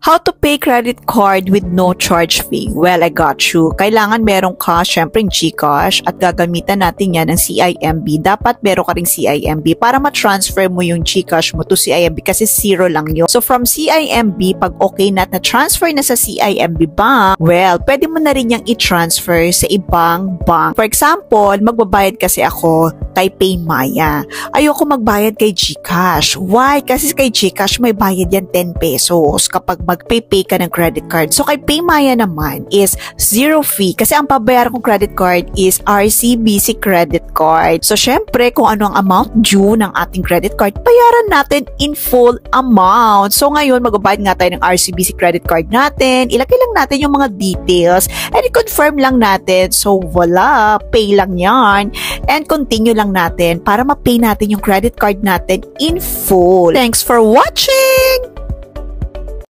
How to pay credit card with no charge fee? Well, I got you. Kailangan meron ka, syempre, GCash at gagamitan natin yan ng CIMB. Dapat meron ka ring CIMB para ma-transfer mo yung GCash mo to CIMB kasi zero lang yun. So, from CIMB, pag okay na na-transfer na sa CIMB bank, well, pwede mo na rin yung i-transfer sa ibang bank. For example, magbabayad kasi ako kay PayMaya. Ayoko magbayad kay GCash. Why? Kasi kay GCash may bayad yan 10 pesos kapag mag-pay ka ng credit card. So, kay PayMaya naman is zero fee kasi ang pabayaran kong credit card is RCBC credit card. So, syempre, kung ano ang amount due ng ating credit card, bayaran natin in full amount. So, ngayon, magbabayad nga tayo ng RCBC credit card natin. Ilagay lang natin yung mga details and i-confirm lang natin. So, voila, pay lang yan. And continue lang natin para ma-pay natin yung credit card natin in full. Thanks for watching!